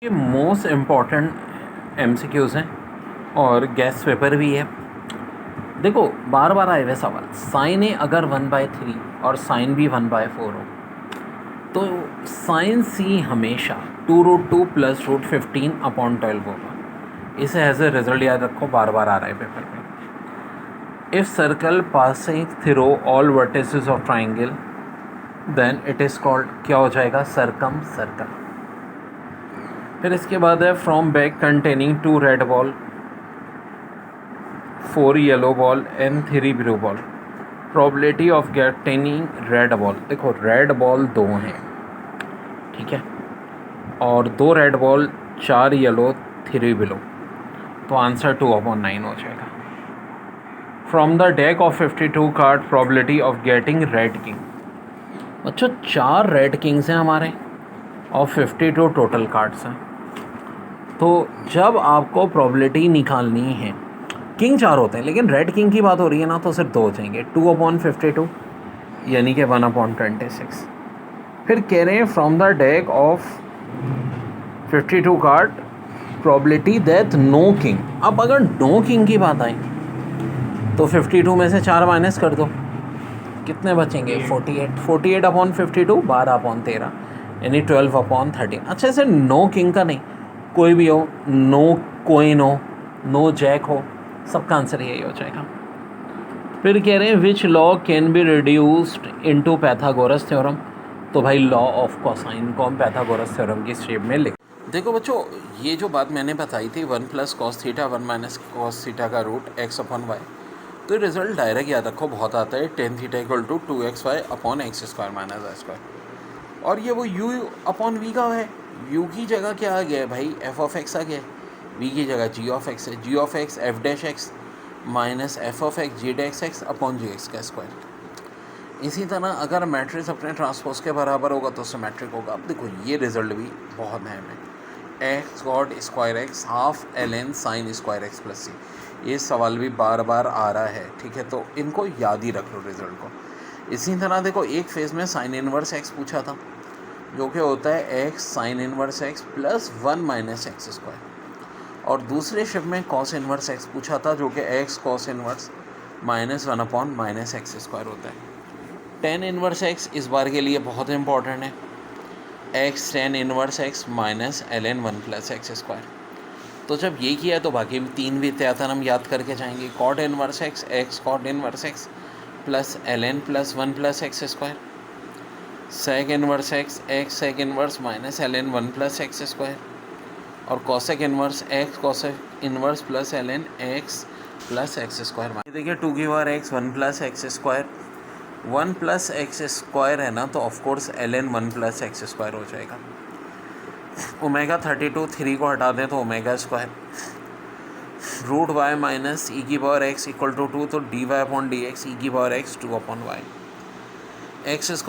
ये most important MCQs हैं और गेस्ट पेपर भी है। देखो बार बार आए हुए सवाल, साइन ए अगर 1/3 और साइन बी 1/4 हो तो साइन सी हमेशा 2√2 + √15/12 होगा। इसे एज ए रिजल्ट याद रखो, बार बार आ रहा है पेपर में। If circle passing through all vertices of triangle then it is called, क्या हो जाएगा, सर्कम सर्कल। फिर इसके बाद है from bag containing 2 red ball, 4 yellow ball and 3 blue ball, probability of getting red ball. देखो रेड बॉल 2 हैं, ठीक है, और 2 रेड बॉल, 4 येलो 3 ब्लू, तो आंसर 2/9 हो जाएगा। From the deck of 52 card, probability of getting red king. बच्चों 4 red Kings हैं हमारे और 52 टोटल कार्ड्स हैं। तो जब आपको प्रोबेबिलिटी निकालनी है, किंग 4 होते हैं लेकिन रेड किंग की बात हो रही है ना, तो सिर्फ 2 हो जाएंगे, 2/52 यानी कि 1/26। फिर कह रहे हैं from the deck of 52 card, probability that no king. अब अगर नो किंग की बात आई तो 52 में से 4 माइनस कर दो, कितने बचेंगे, 48। 48/52 12/13 यानी 12/13। अच्छा इसे नो किंग का नहीं, कोई भी हो, नो कोइन हो, नो जैक हो, सबका आंसर यही हो जाएगा। फिर कह रहे हैं which law can be reduced into Pythagoras theorem. तो भाई लॉ ऑफ कोसाइन को हम पैथागोरस थ्योरम की शेप में लिख। देखो बच्चों, ये जो बात मैंने बताई थी 1 + cos θ 1 - cos θ का रूट x/y, तो रिजल्ट डायरेक्ट याद रखो, बहुत आता है, tan θ = 2xy/x² - y²। और ये वो u/v का है, u की जगह क्या आ गया है भाई, f(x) आ गया है, v की जगह g(x) है, g(x) f' minus f(x) g(x)/gx²। इसी तरह अगर मैट्रिक्स अपने ट्रांसपोज के बराबर होगा तो सिमेट्रिक होगा। अब देखो ये रिजल्ट भी बहुत अहम है, x cot square x half ln sin square x plus c. ये सवाल भी बार बार आ रहा है, ठीक है, तो इनको याद ही रख लो रिजल्ट को। इसी तरह देखो एक फेज में साइन इनवर्स एक्स पूछा था, जो कि होता है x sine inverse x plus 1 - x², और दूसरे शिफ्ट में कॉस इनवर्स एक्स पूछा था, जो कि एक्स कॉस इनवर्स -1/- x² होता है। टेन इनवर्स एक्स इस बार के लिए बहुत इंपॉर्टेंट है, x tan inverse x minus ln 1 + x²। तो जब ये किया तो बाकी 3 भी त्यातन हम याद करके जाएंगे, cot inverse x x cot inverse x plus ln + 1 + x², sec inverse x x sec inverse minus ln 1 + x², और cosec inverse x cosec inverse plus ln x + x²। देखिए 2 की पावर x 1 + x², 1 + x² है ना, तो of course ln 1 + x² हो जाएगा। Omega 32 3 को हटा दें तो ओमेगा², रूट y माइनस e की पावर x = 2, तो dy/dx e की power x 2/y, x² +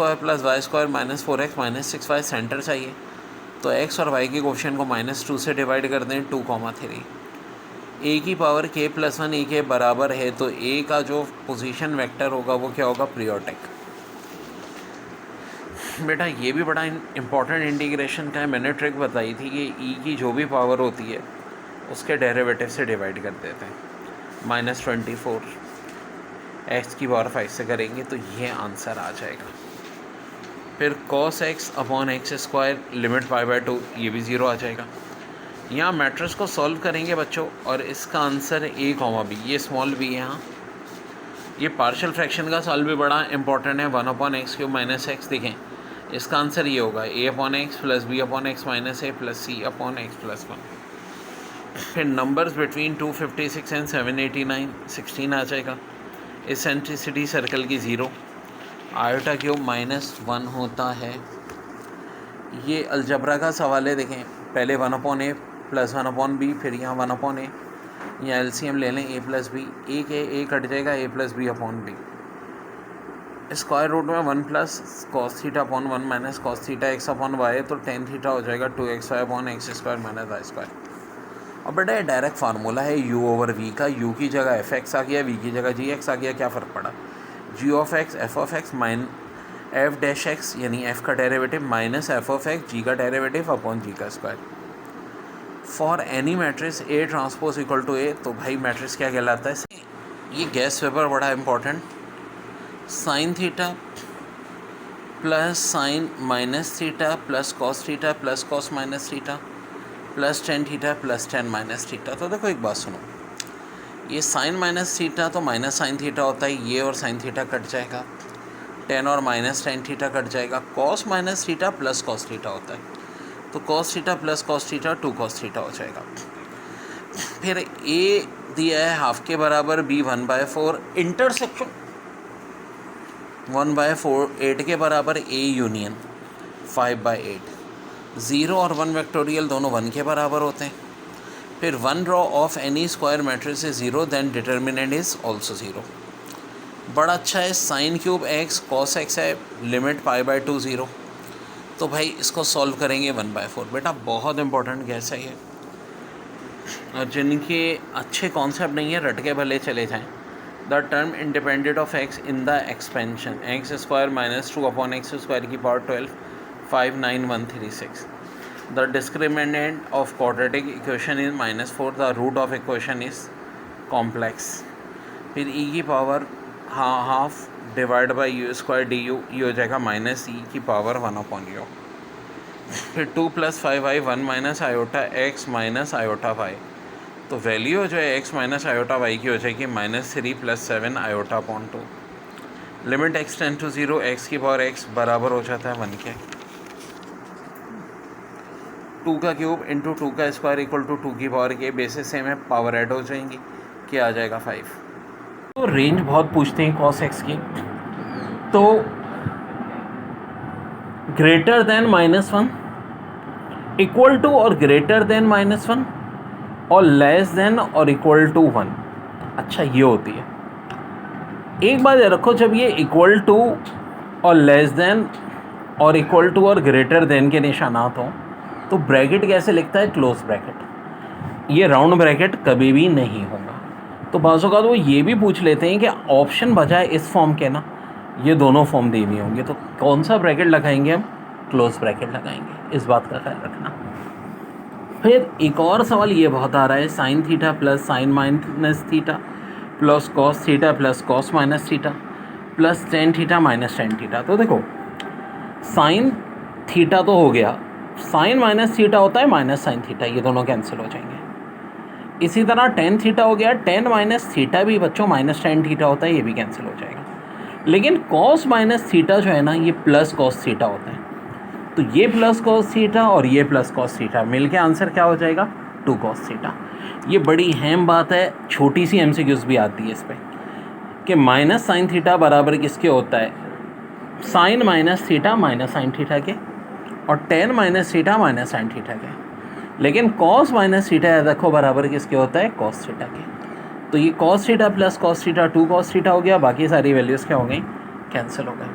y² -4x -6y centre चाहिए, तो x और y के क्वेश्चन को -2 से डिवाइड कर दें, 2,3। a की पावर k + 1 a के बराबर है, तो a का जो पोजीशन वेक्टर होगा वो क्या होगा, पीरियोडिक। बेटा ये भी बड़ा इंपॉर्टेंट इंटीग्रेशन का है, मैंने ट्रिक बताई थी कि e की जो भी पावर होती है उसके डेरिवेटिव से डिवाइड कर देते हैं, -24 x की पावर 5 से करेंगे तो ये आंसर आ जाएगा। फिर cos x/x² लिमिट π/2, ये भी 0 आ जाएगा। यहाँ मैट्रिक्स को सॉल्व करेंगे बच्चों, और इसका आंसर a, b, ये स्मॉल b है। यहाँ ये पार्शियल फ्रैक्शन का सॉल्व भी बड़ा इंपॉर्टेंट है, 1/x³ - x। देखें इसका आंसर ये होगा a/x + b/x - a + c/x + 1। फिर नंबर्स बिटवीन 256 एंड 789, 16 आ जाएगा। इसेंट्रिसिटी सर्कल की 0, i³ -1 होता है। ये अलजबरा का सवाल है, देखें पहले 1/a + 1/b, फिर यहाँ 1/a, यहाँ एलसीएम ले लें a + b, a के a कट जाएगा, a + b/b। स्क्वायर रूट में 1 + cos θ/1 - cos θ x/y, तो tan θ हो जाएगा 2xy/x² - y²। अब बेटा ये डायरेक्ट फार्मूला है u/v का, u की जगह f(x) आ गया, v की जगह g(x) आ गया, क्या फ़र्क पड़ा, g(x) f(x) f' x यानी f का डेरिवेटिव माइनस f(x) g का derivative /g²। For any matrix A transpose equal to A, तो भाई मैट्रिक्स क्या कहलाता है? ये गैस पेपर बड़ा important, sine theta plus sine minus theta plus cos theta plus cos minus theta plus tan theta plus tan minus theta. तो देखो एक बात सुनो, ये साइन माइनस थीटा तो माइनस साइन थीटा होता है, ये और साइन थीटा कट जाएगा, टेन और माइनस टेन थीटा कट जाएगा, cos minus theta plus cos theta होता है, तो cos theta plus cos theta 2 cos theta हो जाएगा। फिर ए दिया है हाफ के बराबर, बी 1/4, इंटरसेक्शन 1/4, 8 के बराबर, ए यूनियन 5/8, 0 और 1 वेक्टोरियल दोनों 1 के बराबर होते हैं। फिर 1 row of any square matrix is 0, then determinant is also 0। बड़ा अच्छा है, sine cube x cos x है, लिमिट π/2 0। तो भाई इसको सॉल्व करेंगे 1/4। बेटा बहुत इंपॉर्टेंट गैस है ये, और जिनके अच्छे कॉन्सेप्ट नहीं है रट के भले चले जाएं। The term independent of x in the expansion x square minus 2/x² की power 12 59136। The discriminant of quadratic equation is -4, the root of equation is complex. फिर ई की power half divide by u² du, ये हो जाएगा -e की power 1/u। फिर 2 + 5i 1 - iota x - iota y, तो value जो है x - iota y की हो जाएगी -3 + 7 iota/2। Limit x tend to 0, x की पावर x बराबर हो जाता है 1 के। 2 का क्यूब इंटू 2 का स्क्वायर इक्वल टू 2 की पावर के, बेसिस सेम है, पावर ऐड हो जाएंगी, क्या आ जाएगा 5। तो रेंज बहुत पूछते हैं cos x की, तो ग्रेटर देन -1, इक्वल टू और ग्रेटर देन -1, और लेस देन और इक्वल टू 1। अच्छा ये होती है, एक बात याद रखो, जब ये इक्वल टू और लेस देन और इक्वल टू और ग्रेटर देन के निशानात हों तो ब्रैकेट कैसे लिखता है? Close bracket. ये राउंड ब्रैकेट कभी भी नहीं होगा। तो बाज़ों का वो ये भी पूछ लेते हैं कि ऑप्शन बजाय इस फॉर्म के ना ये दोनों फॉर्म दे दिए होंगे, तो कौन सा ब्रैकेट लगाएंगे हम? क्लोज ब्रैकेट लगाएंगे, इस बात का ख्याल रखना। फिर एक और सवाल ये बहुत आ रहा है, sign theta plus sine minus theta plus cos theta plus cos minus theta plus tan theta minus tan theta. तो देखो साइन थीटा तो हो गया, साइन माइनस थीटा होता है माइनस साइन थीटा, ये दोनों कैंसिल हो जाएंगे। इसी तरह टेन थीटा हो गया, टेन माइनस थीटा भी बच्चों माइनस टेन थीटा होता है, ये भी कैंसिल हो जाएगा। लेकिन कॉस माइनस थीटा जो है ना, ये प्लस कॉस थीटा होता है, तो ये प्लस कॉस थीटा और ये प्लस कॉस थीटा मिल के आंसर क्या हो जाएगा? 2 कॉस थीटा। ये बड़ी अहम बात है, छोटी सी MCQs भी आती है इस पर, कि माइनस साइन थीटा बराबर किसके होता है? Sine minus theta minus sine theta के, और tan minus theta minus sine theta के। लेकिन कॉस माइनस थीटा याद रखो बराबर किसके होता है? कॉस थीटा के। तो ये cos theta plus cos theta 2 cos theta हो गया, बाकी सारी वैल्यूज़ क्या हो गई? कैंसिल हो गई।